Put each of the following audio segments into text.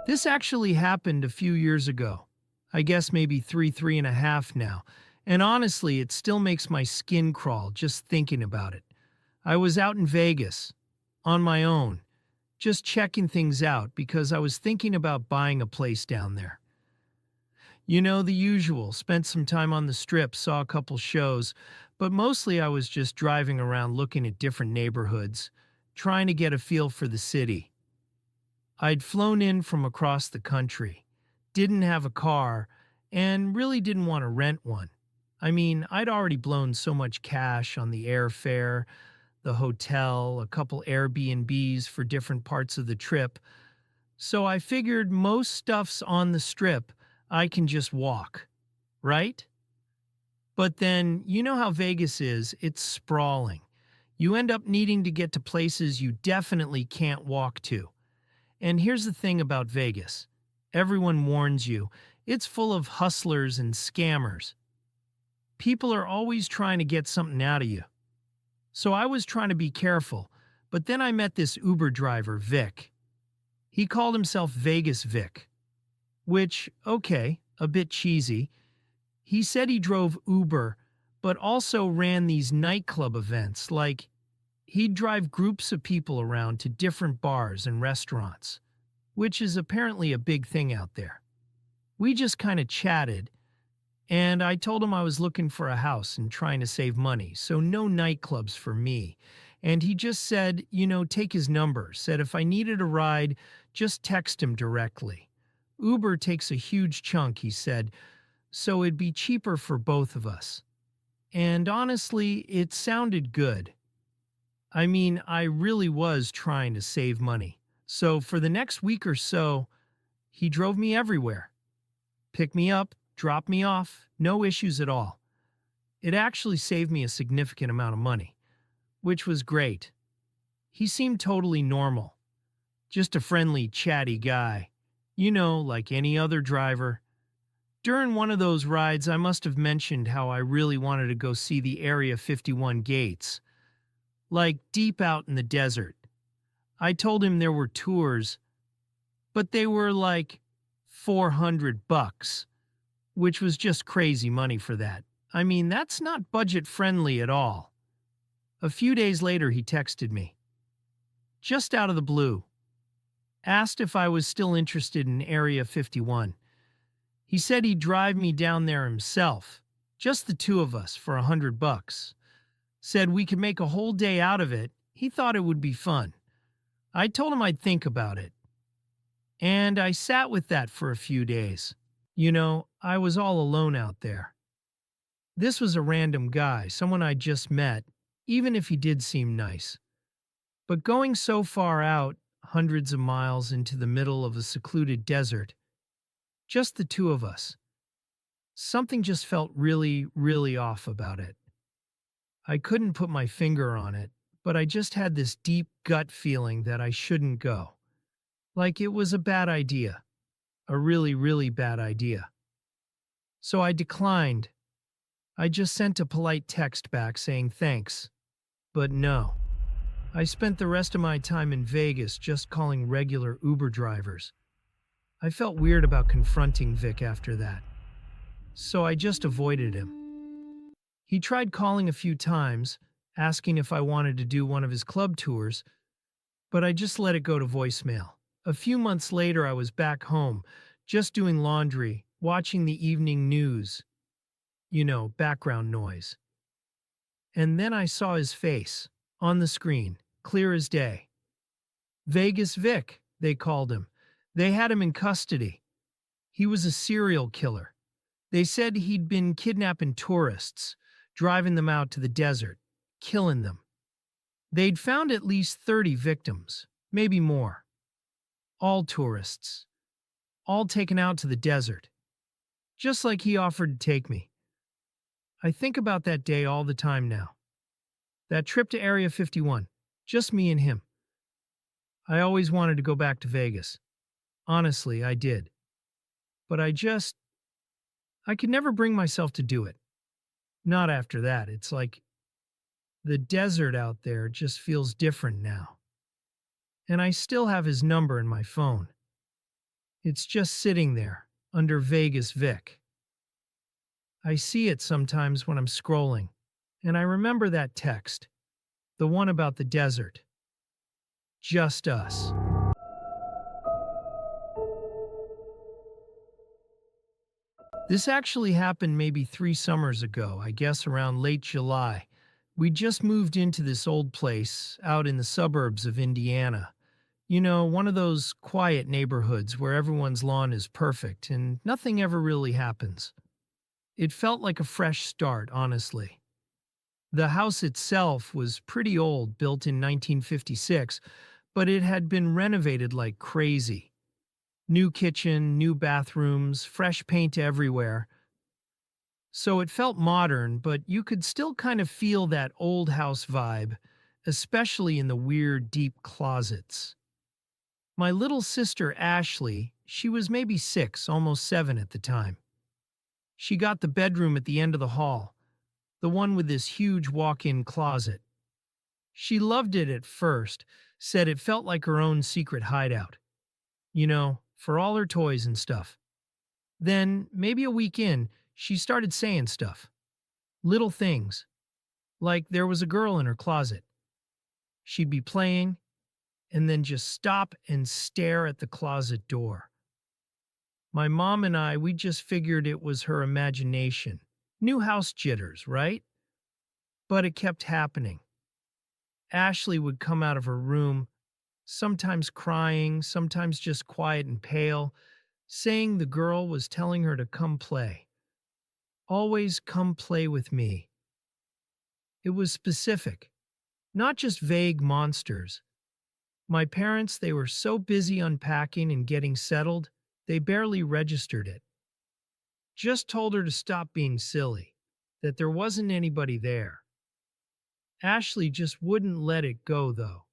This actually happened a few years ago. I guess maybe three and a half now. And honestly, it still makes my skin crawl just thinking about it. I was out in Vegas, on my own, just checking things out because I was thinking about buying a place down there. You know, the usual, spent some time on the strip, saw a couple shows, but mostly I was just driving around looking at different neighborhoods, trying to get a feel for the city. I'd flown in from across the country, didn't have a car, and really didn't want to rent one. I mean, I'd already blown so much cash on the airfare, the hotel, a couple Airbnbs for different parts of the trip, so I figured most stuff's on the strip, I can just walk, right? But then, you know how Vegas is, it's sprawling. You end up needing to get to places you definitely can't walk to. And here's the thing about Vegas. Everyone warns you, it's full of hustlers and scammers. People are always trying to get something out of you. So I was trying to be careful, but then I met this Uber driver, Vic. He called himself Vegas Vic, which, okay, a bit cheesy. He said he drove Uber, but also ran these nightclub events, like he'd drive groups of people around to different bars and restaurants, which is apparently a big thing out there. We just kind of chatted, and I told him I was looking for a house and trying to save money, so no nightclubs for me. And he just said, take his number, said if I needed a ride, just text him directly. Uber takes a huge chunk, he said, so it'd be cheaper for both of us. And honestly, it sounded good. I mean, I really was trying to save money. So for the next week or so, he drove me everywhere. Picked me up, dropped me off, no issues at all. It actually saved me a significant amount of money, which was great. He seemed totally normal. Just a friendly, chatty guy. Like any other driver. During one of those rides, I must have mentioned how I really wanted to go see the Area 51 gates. Like deep out in the desert. I told him there were tours, but they were like $400, which was just crazy money for that. I mean, that's not budget friendly at all. A few days later, he texted me. Just out of the blue. Asked if I was still interested in Area 51. He said he'd drive me down there himself, just the two of us, for $100. Said we could make a whole day out of it. He thought it would be fun. I told him I'd think about it. And I sat with that for a few days. I was all alone out there. This was a random guy, someone I just met, even if he did seem nice. But going so far out, hundreds of miles into the middle of a secluded desert, just the two of us, something just felt really, really off about it. I couldn't put my finger on it, but I just had this deep gut feeling that I shouldn't go. Like it was a bad idea. A really, really bad idea. So I declined. I just sent a polite text back saying thanks. But no. I spent the rest of my time in Vegas just calling regular Uber drivers. I felt weird about confronting Vic after that. So I just avoided him. He tried calling a few times, asking if I wanted to do one of his club tours, but I just let it go to voicemail. A few months later, I was back home, just doing laundry, watching the evening news. Background noise. And then I saw his face, on the screen, clear as day. Vegas Vic, they called him. They had him in custody. He was a serial killer. They said he'd been kidnapping tourists, driving them out to the desert, killing them. They'd found at least 30 victims, maybe more. All tourists. All taken out to the desert. Just like he offered to take me. I think about that day all the time now. That trip to Area 51. Just me and him. I always wanted to go back to Vegas. Honestly, I did. But I could never bring myself to do it. Not after that. It's like the desert out there just feels different now. And I still have his number in my phone. It's just sitting there, under Vegas Vic. I see it sometimes when I'm scrolling, and I remember that text, the one about the desert. Just us. This actually happened maybe 3 summers ago, I guess around late July. We just moved into this old place out in the suburbs of Indiana. You know, one of those quiet neighborhoods where everyone's lawn is perfect and nothing ever really happens. It felt like a fresh start, honestly. The house itself was pretty old, built in 1956, but it had been renovated like crazy. New kitchen, new bathrooms, fresh paint everywhere. So it felt modern, but you could still kind of feel that old house vibe, especially in the weird, deep closets. My little sister Ashley, she was maybe 6, almost 7 at the time. She got the bedroom at the end of the hall, the one with this huge walk-in closet. She loved it at first, said it felt like her own secret hideout. You know, for all her toys and stuff. Then, maybe a week in, she started saying stuff. Little things. Like there was a girl in her closet. She'd be playing, and then just stop and stare at the closet door. My mom and I, we just figured it was her imagination. New house jitters, right? But it kept happening. Ashley would come out of her room, sometimes crying, sometimes just quiet and pale, saying the girl was telling her to come play. Always come play with me. It was specific, not just vague monsters. My parents, they were so busy unpacking and getting settled, they barely registered it. Just told her to stop being silly, that there wasn't anybody there. Ashley just wouldn't let it go, though.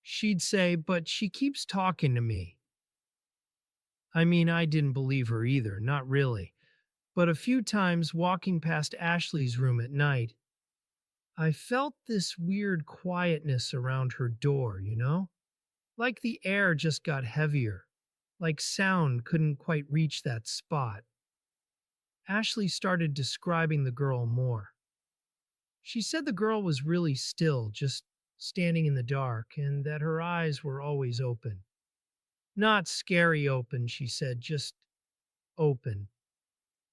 She'd say, but she keeps talking to me. I mean, I didn't believe her either, not really. But a few times walking past Ashley's room at night, I felt this weird quietness around her door, you know? Like the air just got heavier, like sound couldn't quite reach that spot. Ashley started describing the girl more. She said the girl was really still, just standing in the dark, and that her eyes were always open. Not scary open, she said, just open.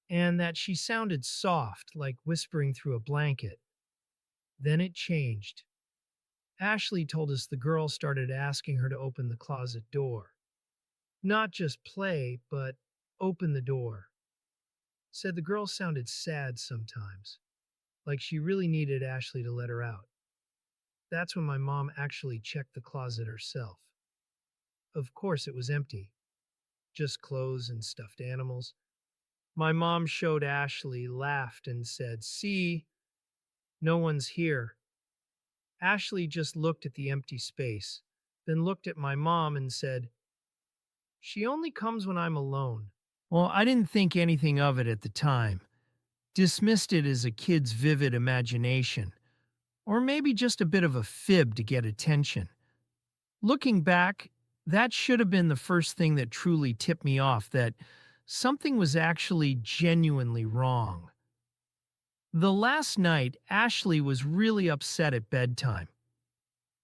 And that she sounded soft, like whispering through a blanket. Then it changed. Ashley told us the girl started asking her to open the closet door. Not just play, but open the door. Said the girl sounded sad sometimes, like she really needed Ashley to let her out. That's when my mom actually checked the closet herself. Of course, it was empty, just clothes and stuffed animals. My mom showed Ashley, laughed, and said, "See, no one's here." Ashley just looked at the empty space, then looked at my mom and said, "She only comes when I'm alone." Well, I didn't think anything of it at the time. Dismissed it as a kid's vivid imagination, or maybe just a bit of a fib to get attention. Looking back, that should have been the first thing that truly tipped me off that something was actually genuinely wrong. The last night, Ashley was really upset at bedtime.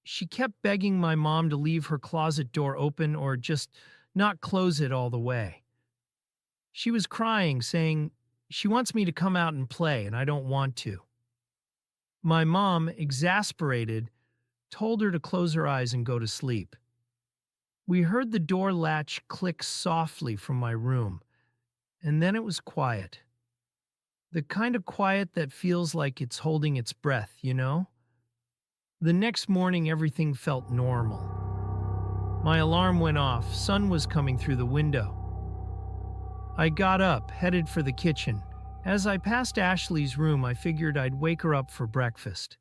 She kept begging my mom to leave her closet door open or just not close it all the way. She was crying, saying she wants me to come out and play, and I don't want to. My mom, exasperated, told her to close her eyes and go to sleep. We heard the door latch click softly from my room, and then it was quiet. The kind of quiet that feels like it's holding its breath, you know? The next morning, everything felt normal. My alarm went off, sun was coming through the window. I got up, headed for the kitchen. As I passed Ashley's room, I figured I'd wake her up for breakfast.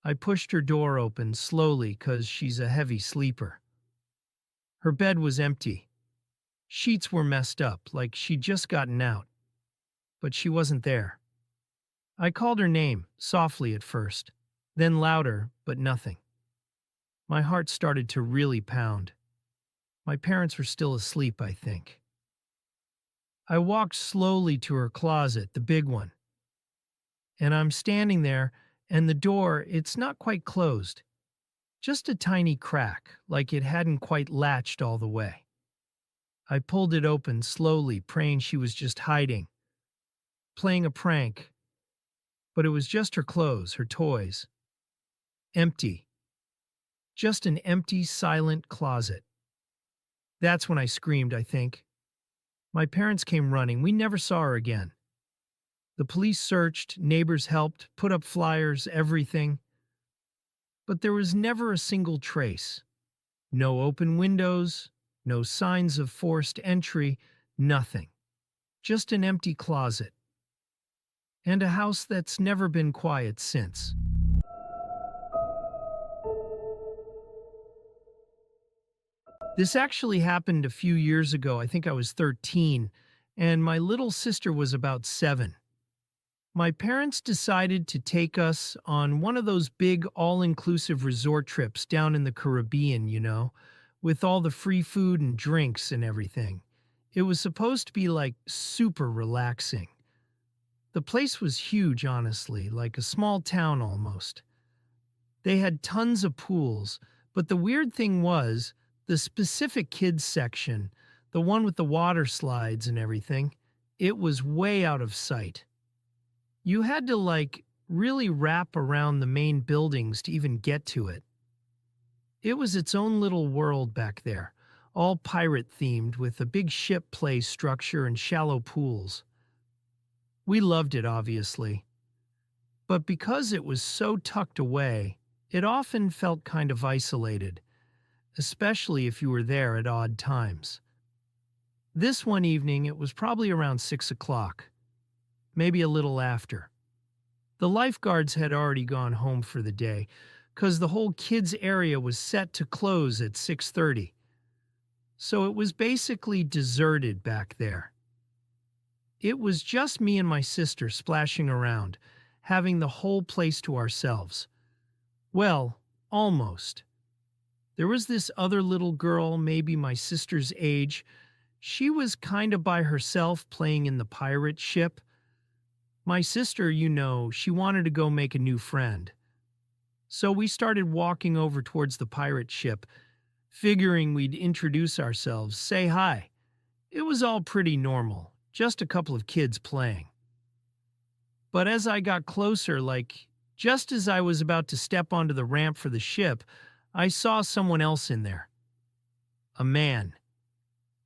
I pushed her door open slowly because she's a heavy sleeper. Her bed was empty. Sheets were messed up, like she'd just gotten out. But she wasn't there. I called her name, softly at first, then louder, but nothing. My heart started to really pound. My parents were still asleep, I think. I walked slowly to her closet, the big one, and I'm standing there, and the door, it's not quite closed, just a tiny crack, like it hadn't quite latched all the way. I pulled it open slowly, praying she was just hiding, playing a prank, but it was just her clothes, her toys. Empty. Just an empty, silent closet. That's when I screamed, I think. My parents came running. We never saw her again. The police searched, neighbors helped, put up flyers, everything. But there was never a single trace. No open windows, no signs of forced entry, nothing. Just an empty closet. And a house that's never been quiet since. This actually happened a few years ago. I think I was 13, and my little sister was about 7. My parents decided to take us on one of those big all-inclusive resort trips down in the Caribbean, with all the free food and drinks and everything. It was supposed to be like super relaxing. The place was huge, honestly, like a small town almost. They had tons of pools, but the weird thing was, the specific kids section, the one with the water slides and everything, it was way out of sight. You had to really wrap around the main buildings to even get to it. It was its own little world back there, all pirate themed with a big ship play structure and shallow pools. We loved it, obviously. But because it was so tucked away, it often felt kind of isolated, especially if you were there at odd times. This one evening, it was probably around 6 o'clock, maybe a little after. The lifeguards had already gone home for the day, because the whole kids area was set to close at 6:30. So it was basically deserted back there. It was just me and my sister splashing around, having the whole place to ourselves. Well, almost. There was this other little girl, maybe my sister's age. She was kind of by herself playing in the pirate ship. My sister, she wanted to go make a new friend. So we started walking over towards the pirate ship, figuring we'd introduce ourselves, say hi. It was all pretty normal, just a couple of kids playing. But as I got closer, just as I was about to step onto the ramp for the ship, I saw someone else in there. A man.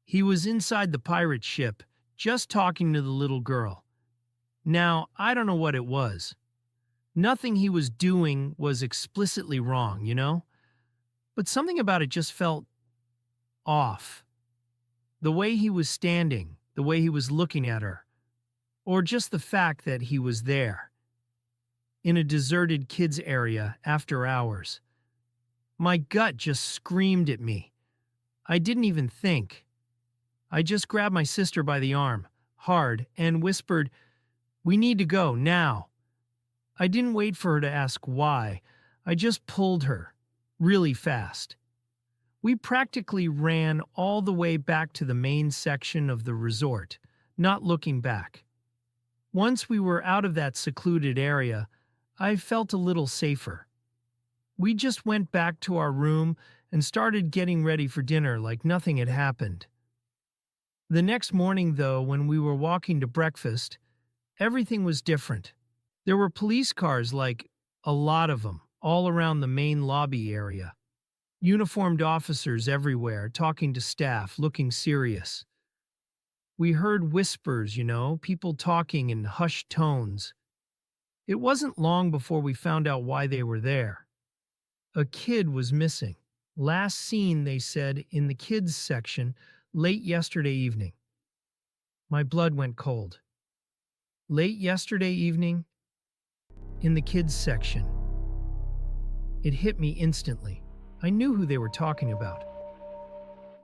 He was inside the pirate ship, just talking to the little girl. Now, I don't know what it was. Nothing he was doing was explicitly wrong, But something about it just felt off. The way he was standing, the way he was looking at her, or just the fact that he was there. In a deserted kids area after hours. My gut just screamed at me. I didn't even think. I just grabbed my sister by the arm, hard, and whispered, "We need to go, now." I didn't wait for her to ask why. I just pulled her, really fast. We practically ran all the way back to the main section of the resort, not looking back. Once we were out of that secluded area, I felt a little safer. We just went back to our room and started getting ready for dinner like nothing had happened. The next morning, though, when we were walking to breakfast, everything was different. There were police cars, a lot of them, all around the main lobby area. Uniformed officers everywhere, talking to staff, looking serious. We heard whispers, people talking in hushed tones. It wasn't long before we found out why they were there. A kid was missing. Last seen, they said, in the kids section late yesterday evening. My blood went cold. Late yesterday evening, in the kids section. It hit me instantly. I knew who they were talking about.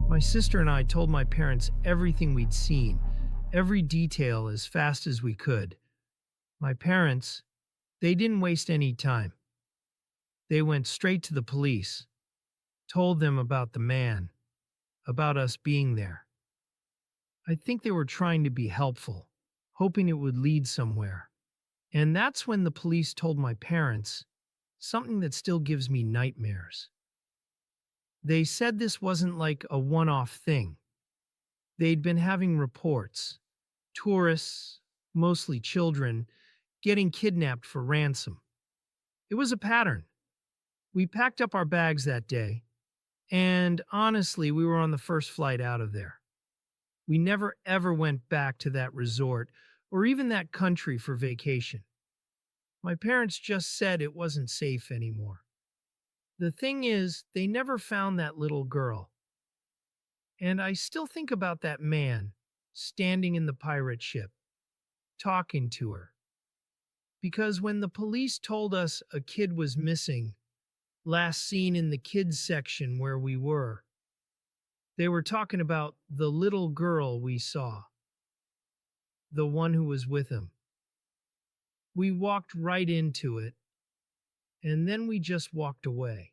My sister and I told my parents everything we'd seen, every detail as fast as we could. My parents, they didn't waste any time. They went straight to the police, told them about the man, about us being there. I think they were trying to be helpful, hoping it would lead somewhere. And that's when the police told my parents something that still gives me nightmares. They said this wasn't like a one off thing. They'd been having reports tourists, mostly children, getting kidnapped for ransom. It was a pattern. We packed up our bags that day, and honestly, we were on the first flight out of there. We never ever went back to that resort or even that country for vacation. My parents just said it wasn't safe anymore. The thing is, they never found that little girl. And I still think about that man standing in the pirate ship, talking to her. Because when the police told us a kid was missing, last seen in the kids section where we were, they were talking about the little girl we saw, the one who was with him. We walked right into it, and then we just walked away.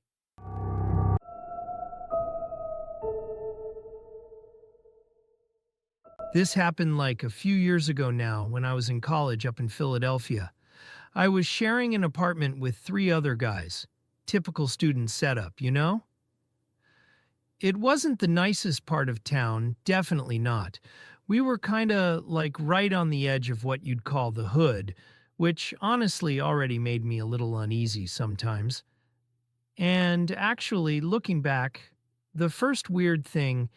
This happened like a few years ago now when I was in college up in Philadelphia. I was sharing an apartment with three other guys. Typical student setup, you know? It wasn't the nicest part of town, definitely not. We were kinda like right on the edge of what you'd call the hood, which honestly already made me a little uneasy sometimes. And actually, looking back, the first weird thing,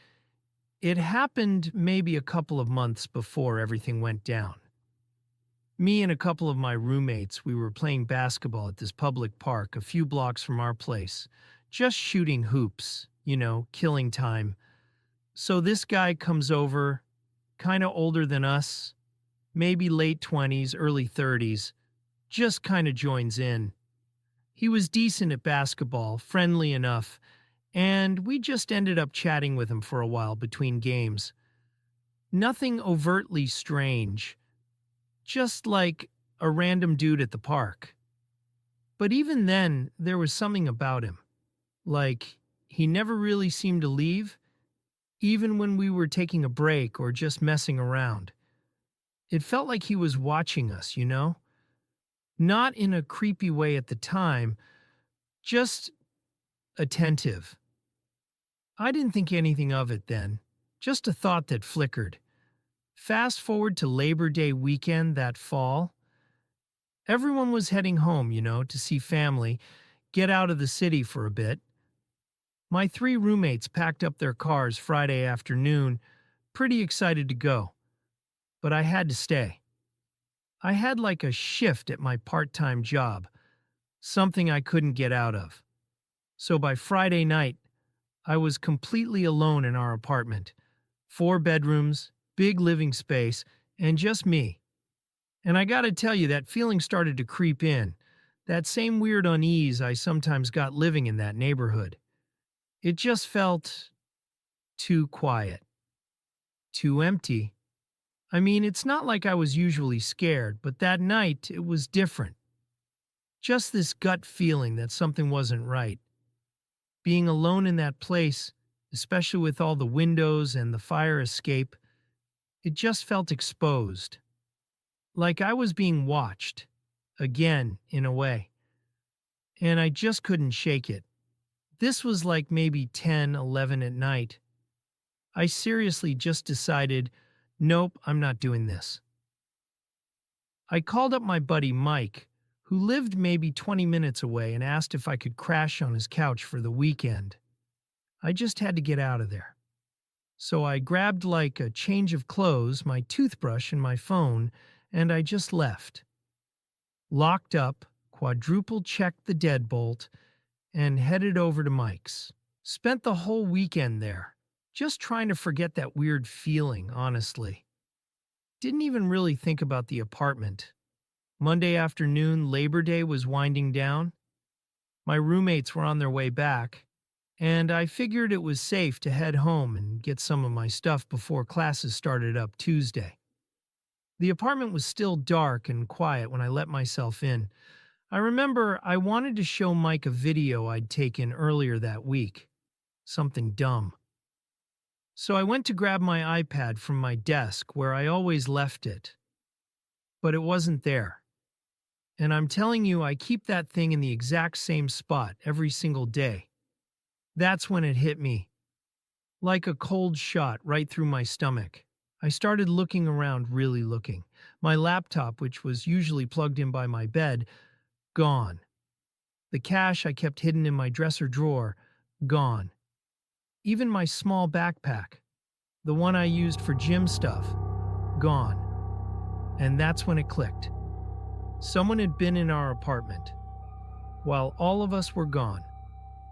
it happened maybe a couple of months before everything went down. Me and a couple of my roommates, we were playing basketball at this public park a few blocks from our place, just shooting hoops, killing time. So this guy comes over, kind of older than us, maybe late 20s, early 30s, just kind of joins in. He was decent at basketball, friendly enough, and we just ended up chatting with him for a while between games. Nothing overtly strange, just like a random dude at the park. But even then, there was something about him. Like, he never really seemed to leave, even when we were taking a break or just messing around. It felt like he was watching us, Not in a creepy way at the time, just attentive. I didn't think anything of it then, just a thought that flickered. Fast forward to Labor Day weekend that fall. Everyone was heading home, to see family, get out of the city for a bit. My three roommates packed up their cars Friday afternoon, pretty excited to go. But I had to stay. I had like a shift at my part-time job, something I couldn't get out of. So by Friday night, I was completely alone in our apartment. 4 bedrooms, big living space, and just me. And I gotta tell you, that feeling started to creep in. That same weird unease I sometimes got living in that neighborhood. It just felt too quiet, too empty. I mean, it's not like I was usually scared, but that night it was different. Just this gut feeling that something wasn't right. Being alone in that place, especially with all the windows and the fire escape, it just felt exposed. Like I was being watched, again, in a way. And I just couldn't shake it. This was like maybe 10, 11 at night. I seriously just decided, nope, I'm not doing this. I called up my buddy Mike, who lived maybe 20 minutes away, and asked if I could crash on his couch for the weekend. I just had to get out of there. So I grabbed like a change of clothes, my toothbrush, and my phone, and I just left. Locked up, quadruple checked the deadbolt, and headed over to Mike's. Spent the whole weekend there, just trying to forget that weird feeling, honestly. Didn't even really think about the apartment. Monday afternoon, Labor Day was winding down. My roommates were on their way back, and I figured it was safe to head home and get some of my stuff before classes started up Tuesday. The apartment was still dark and quiet when I let myself in. I remember I wanted to show Mike a video I'd taken earlier that week. Something dumb. So I went to grab my iPad from my desk where I always left it, but it wasn't there. And I'm telling you, I keep that thing in the exact same spot every single day. That's when it hit me, like a cold shot right through my stomach. I started looking around, really looking. My laptop, which was usually plugged in by my bed, gone. The cash I kept hidden in my dresser drawer, gone. Even my small backpack, the one I used for gym stuff, gone. And that's when it clicked. Someone had been in our apartment while all of us were gone,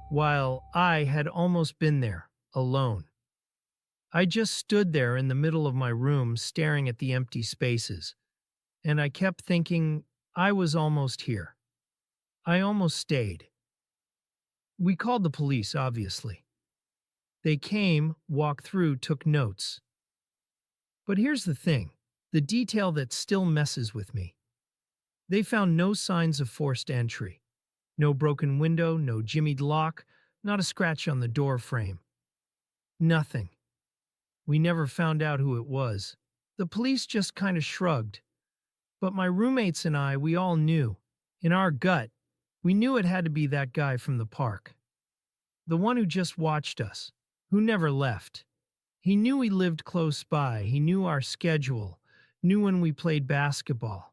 while I had almost been there, alone. I just stood there in the middle of my room staring at the empty spaces, and I kept thinking I was almost here. I almost stayed. We called the police, obviously. They came, walked through, took notes. But here's the thing, the detail that still messes with me. They found no signs of forced entry. No broken window, no jimmied lock, not a scratch on the door frame. Nothing. We never found out who it was. The police just kind of shrugged. But my roommates and I, we all knew. In our gut, we knew it had to be that guy from the park. The one who just watched us, who never left. He knew we lived close by, he knew our schedule, knew when we played basketball.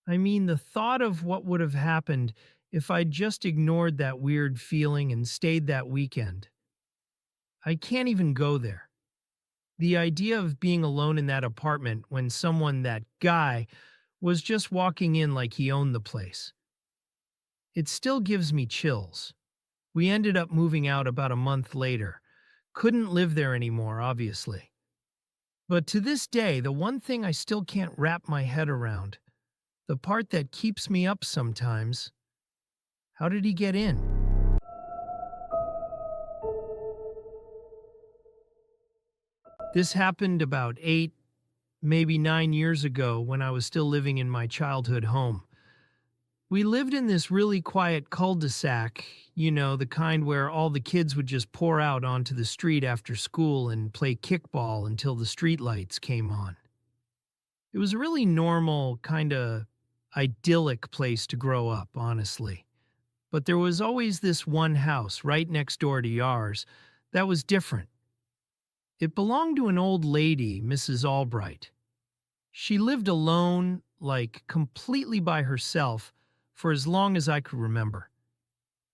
I mean, the thought of what would have happened if I'd just ignored that weird feeling and stayed that weekend. I can't even go there. The idea of being alone in that apartment when someone, that guy, was just walking in like he owned the place. It still gives me chills. We ended up moving out about a month later. Couldn't live there anymore, obviously. But to this day, the one thing I still can't wrap my head around, the part that keeps me up sometimes, how did he get in? This happened about 8, maybe 9 years ago when I was still living in my childhood home. We lived in this really quiet cul-de-sac, you know, the kind where all the kids would just pour out onto the street after school and play kickball until the streetlights came on. It was a really normal, kind of idyllic place to grow up, honestly. But there was always this one house right next door to ours that was different. It belonged to an old lady, Mrs. Albright. She lived alone, like completely by herself, for as long as I could remember.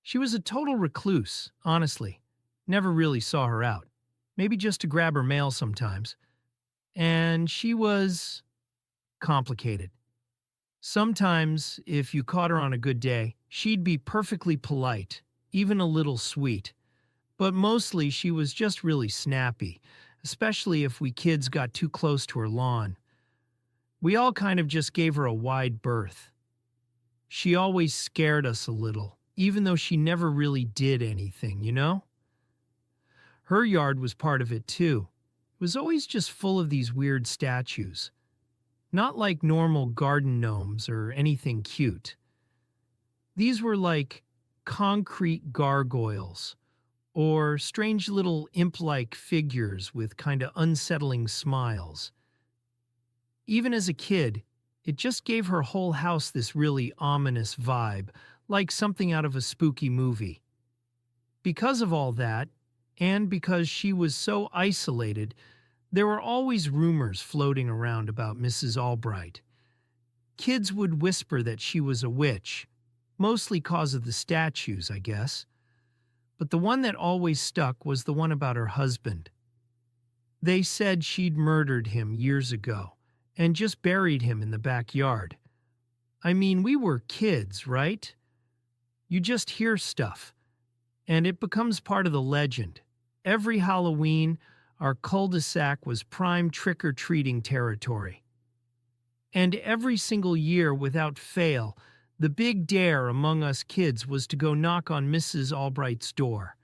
She was a total recluse, honestly. Never really saw her out. Maybe just to grab her mail sometimes. And she was complicated. Sometimes, if you caught her on a good day, she'd be perfectly polite, even a little sweet. But mostly she was just really snappy, especially if we kids got too close to her lawn. We all kind of just gave her a wide berth. She always scared us a little, even though she never really did anything, you know? Her yard was part of it too. It was always just full of these weird statues. Not like normal garden gnomes or anything cute. These were like concrete gargoyles, or strange little imp-like figures with kind of unsettling smiles. Even as a kid, it just gave her whole house this really ominous vibe, like something out of a spooky movie. Because of all that, and because she was so isolated, there were always rumors floating around about Mrs. Albright. Kids would whisper that she was a witch, mostly cause of the statues, I guess. But the one that always stuck was the one about her husband. They said she'd murdered him years ago and just buried him in the backyard. I mean, we were kids, right? You just hear stuff, and it becomes part of the legend. Every Halloween, our cul-de-sac was prime trick-or-treating territory. And every single year, without fail, the big dare among us kids was to go knock on Mrs. Albright's door.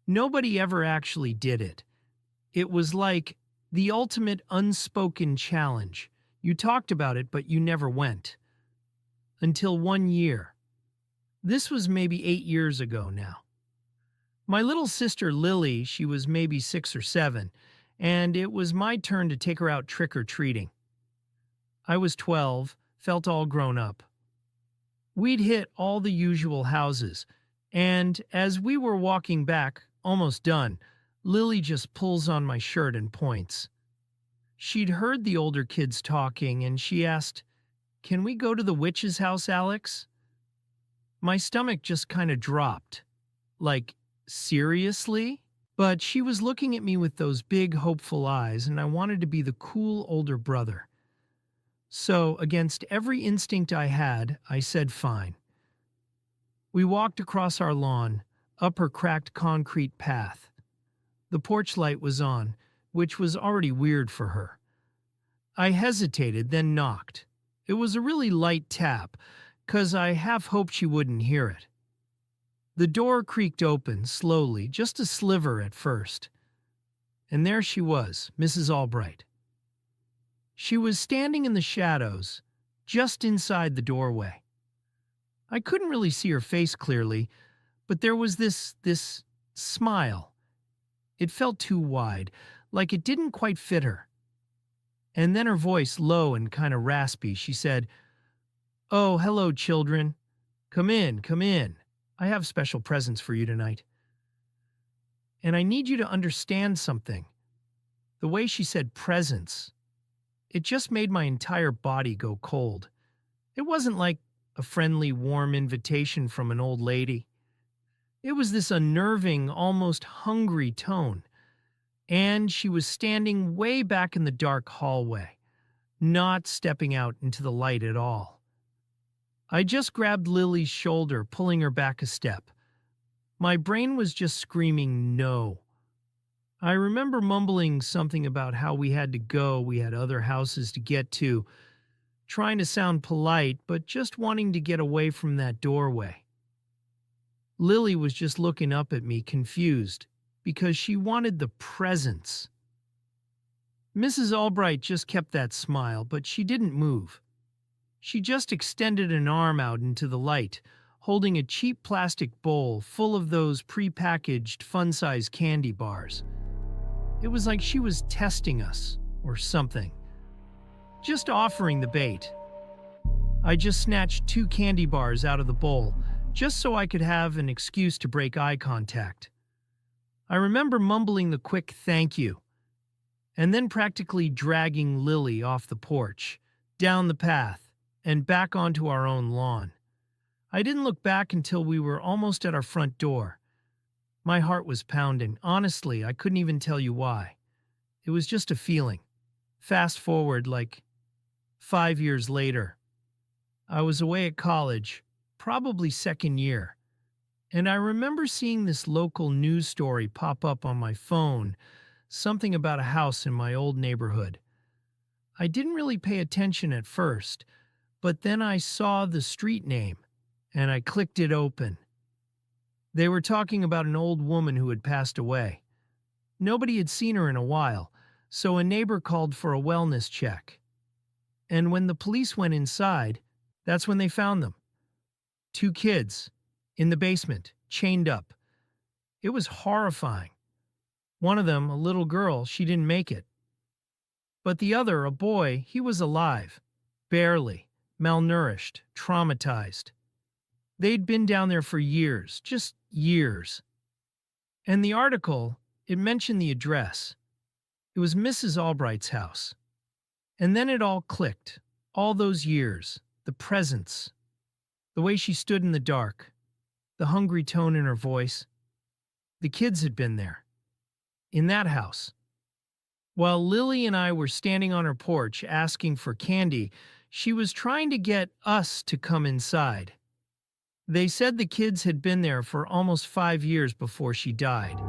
Nobody ever actually did it. It was like the ultimate unspoken challenge. You talked about it, but you never went. Until one year. This was maybe 8 years ago now. My little sister Lily, she was maybe 6 or 7, and it was my turn to take her out trick-or-treating. I was 12, felt all grown up. We'd hit all the usual houses, and as we were walking back, almost done, Lily just pulls on my shirt and points. She'd heard the older kids talking, and she asked, "Can we go to the witch's house, Alex?" My stomach just kind of dropped. Like, seriously? But she was looking at me with those big, hopeful eyes, and I wanted to be the cool older brother. So, against every instinct I had, I said fine. We walked across our lawn, up her cracked concrete path. The porch light was on, which was already weird for her. I hesitated, then knocked. It was a really light tap, 'cause I half hoped she wouldn't hear it. The door creaked open, slowly, just a sliver at first. And there she was, Mrs. Albright. She was standing in the shadows, just inside the doorway. I couldn't really see her face clearly, but there was this smile. It felt too wide, like it didn't quite fit her. And then her voice, low and kind of raspy, she said, "Oh, hello, children. Come in, come in. I have special presents for you tonight. And I need you to understand something." The way she said presents, it just made my entire body go cold. It wasn't like a friendly, warm invitation from an old lady. It was this unnerving, almost hungry tone. And she was standing way back in the dark hallway, not stepping out into the light at all. I just grabbed Lily's shoulder, pulling her back a step. My brain was just screaming no. I remember mumbling something about how we had to go, we had other houses to get to, trying to sound polite, but just wanting to get away from that doorway. Lily was just looking up at me, confused, because she wanted the presents. Mrs. Albright just kept that smile, but she didn't move. She just extended an arm out into the light, holding a cheap plastic bowl full of those prepackaged, fun-sized candy bars. It was like she was testing us, or something. Just offering the bait. I just snatched 2 candy bars out of the bowl, just so I could have an excuse to break eye contact. I remember mumbling the quick thank you, and then practically dragging Lily off the porch, down the path, and back onto our own lawn. I didn't look back until we were almost at our front door. My heart was pounding. Honestly, I couldn't even tell you why. It was just a feeling. Fast forward, like 5 years later. I was away at college, probably second year, and I remember seeing this local news story pop up on my phone, something about a house in my old neighborhood. I didn't really pay attention at first, but then I saw the street name, and I clicked it open. They were talking about an old woman who had passed away. Nobody had seen her in a while, so a neighbor called for a wellness check. And when the police went inside, that's when they found them. 2 kids, in the basement, chained up. It was horrifying. One of them, a little girl, she didn't make it. But the other, a boy, he was alive. Barely. Malnourished. Traumatized. They'd been down there for years. Just years. And the article, it mentioned the address. It was Mrs. Albright's house. And then it all clicked. All those years. The presence. The way she stood in the dark. The hungry tone in her voice. The kids had been there. In that house. While Lily and I were standing on her porch asking for candy, she was trying to get us to come inside. They said the kids had been there for almost 5 years before she died.